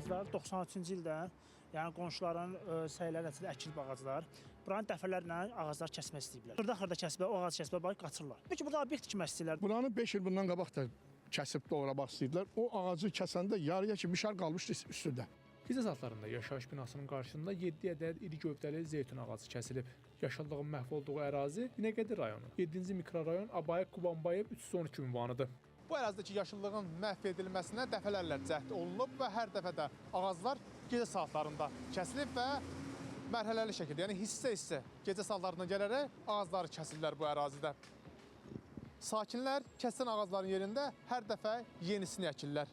ağaclar 93-cü ildə, yəni qonşuların səyləri nəticədə əkilib ağaclar. Buranı dəfələrlə ağaclar kəsmək istəyiblər. Xırda-xırda kəsiblər, o ağac kəsiblər, bayaq qaçırlar. Peki burada obyekt tikmək istəyirlər. Buranı 5 il bundan qabaq da kəsib doğramaq istəyirdilər. O ağacı kəsəndə yarıya ki mişar qalmışdı üstündə. Gecə saatlarında yaşayış binasının qarşısında 7 ədəd iri gövdəli zeytun ağacı kəsilib. Yaşıllığın məhv olduğu ərazi Binəqədi rayonu, 7-ci mikrorayon Abayıq Qubanbayev 312 ünvanıdır. Bu ərazidəki yaşıllığın məhv edilməsinə dəfələrlə cəhd olunub və hər dəfə də ağaclar gecə saatlarında kəsilib və mərhələli şəkildə, yəni hissə-hissə gecə saatlarına gələrək ağacları kəsirlər bu ərazidə. Sakinlər kəsilən ağacların yerində hər dəfə yenisini əkirlər.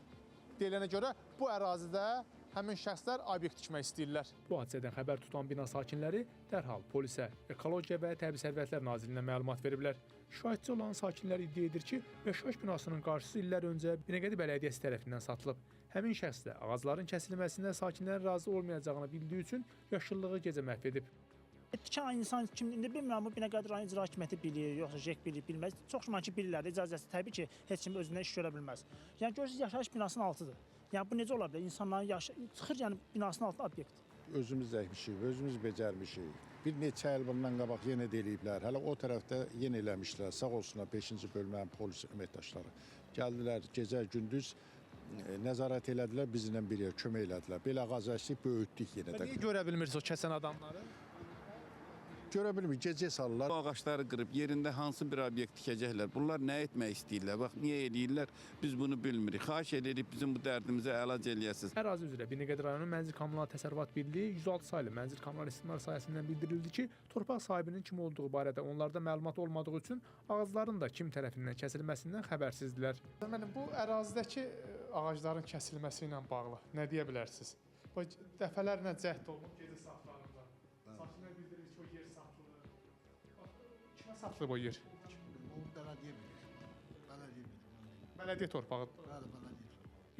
Deyilənə görə bu ərazidə həmin şəxslər obyekt tikmək istəyirlər. Bu hadisədən xəbər tutan bina sakinləri dərhal polisə, Ekologiya və Təbii Sərvətlər Nazirliyinə məlumat veriblər. Şahidçi olan sakinlər iddia edir ki, yaşayış binasının qarşısı illər öncə Binəqədi Bələdiyyəsi tərəfindən satılıb. Həmin şəxs də ağacların kəsilməsində sakinlərin razı olmayacağını bildiyi üçün yaşıllığı gecə məhv edib. Tikən insan kim indi bilmirəm, bu Binəqədi rayon icra hakimiyyəti bilir, yoxsa JEK bilir, bilməz. Çox güman ki, bilirlər də, icazəsi təbii ki, heç kim özündən iş görə bilməz. Yəni görürsünüz, yaşayış binasının altıdır. Yəni bu necə ola bilər? İnsanların çıxır, yəni binasının altında obyekt. Özümüz əkmişik, özümüz becərmişik. Bir neçə il bundan qabaq yenə eləyiblər. Hələ o tərəfdə yenə eləmişlər. Sağ olsunlar 5-ci bölmənin polis əməkdaşları. Gəldilər gecə gündüz nəzarət elədilər, bizlə bir yer kömək elədilər. Belə ağac əkdik, böyütdük yenə də. Niyə görə bilmirsiniz o kəsən adamları? Görə bilmir, gecə salırlar. Bu ağaçları qırıb yerində hansı bir obyekt tikəcəklər? Bunlar nə etmək istəyirlər? Bax, niyə eləyirlər? Biz bunu bilmirik. Xahiş edirik bizim bu dərdimizə əlac eləyəsiniz. Ərazi üzrə Binəqədi rayonu Mənzil Kommunal Təsərrüfat Birliyi 106 saylı Mənzil Kommunal İstismar sahəsindən bildirildi ki, torpaq sahibinin kim olduğu barədə onlarda məlumat olmadığı üçün ağacların da kim tərəfindən kəsilməsindən xəbərsizdilər. Mənim bu ərazidəki ağacların kəsilməsi ilə bağlı nə deyə bilərsiniz? Dəfələrlə cəhd olunub gecə saatlarında. Sakinlər bildirir ki, o yer satılır. Kimə satılıb o yer? O bələdiyyə bilir. Bələdiyyə torpağıdır. Bəli, bələdiyyə.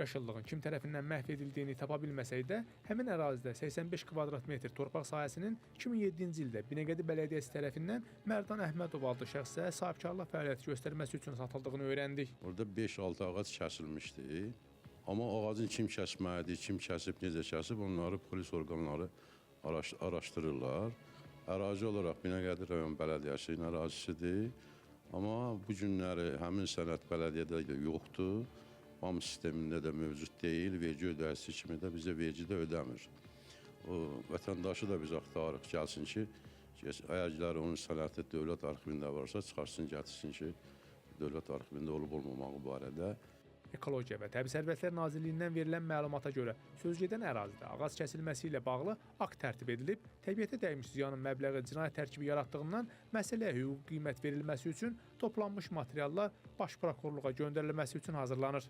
Yaşıllığın kim tərəfindən məhv edildiyini tapa bilməsək də, həmin ərazidə 85 kvadrat metr torpaq sahəsinin 2007-ci ildə Binəqədi Bələdiyyəsi tərəfindən Mərdan Əhmədov adlı şəxsə sahibkarlıq fəaliyyəti göstərməsi üçün satıldığını öyrəndik. Orada 5-6 ağac kəsilmişdi. Amma ağacın kim kəsməlidir, kim kəsib, necə kəsib, onları polis orqanları araşdırırlar. Ərazi olaraq Binəqədi rayon bələdiyyəsinin ərazisidir. Amma bu günləri həmin sənəd bələdiyyədə də yoxdur. BAM sistemində də mövcud deyil. Vergi ödəyicisi kimi də bizə vergi də ödəmir. O vətəndaşı da biz axtarırıq, gəlsin ki, əgər onun sənədi dövlət arxivində varsa, çıxarsın, gətirsin ki, dövlət arxivində olub-olmamağı barədə. Ekologiya və Təbii Sərvətlər Nazirliyindən verilən məlumata görə sözgedən ərazidə ağac kəsilməsi ilə bağlı akt tərtib edilib, təbiətə dəymiş ziyanın məbləği cinayət tərkibi yaratdığından məsələyə hüquqi qiymət verilməsi üçün toplanmış materiallar Baş Prokurorluğa göndərilməsi üçün hazırlanır.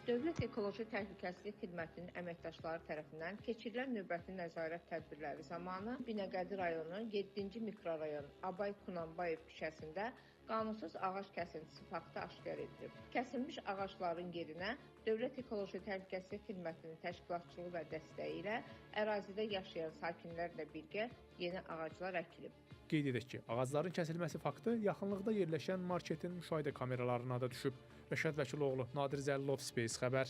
Dövlət Ekoloji Təhlükəsizlik Xidmətinin əməkdaşları tərəfindən keçirilən növbəti nəzarət tədbirləri zamanı Binəqədi rayonu 7-ci mikrorayon Abay Kunanbayev küçəsində qanunsuz ağac kəsintisi faktı aşkar edilib. Kəsilmiş ağacların yerinə Dövlət Ekoloji Təhlükəsizlik Xidmətinin təşkilatçılığı və dəstəyi ilə ərazidə yaşayan sakinlərlə birgə yeni ağaclar əkilib. Qeyd edək ki, ağacların kəsilməsi faktı yaxınlıqda yerləşən marketin müşahidə kameralarına da düşüb. Rəşad Vəkiloğlu, Nadir Zəlilov, Space xəbər.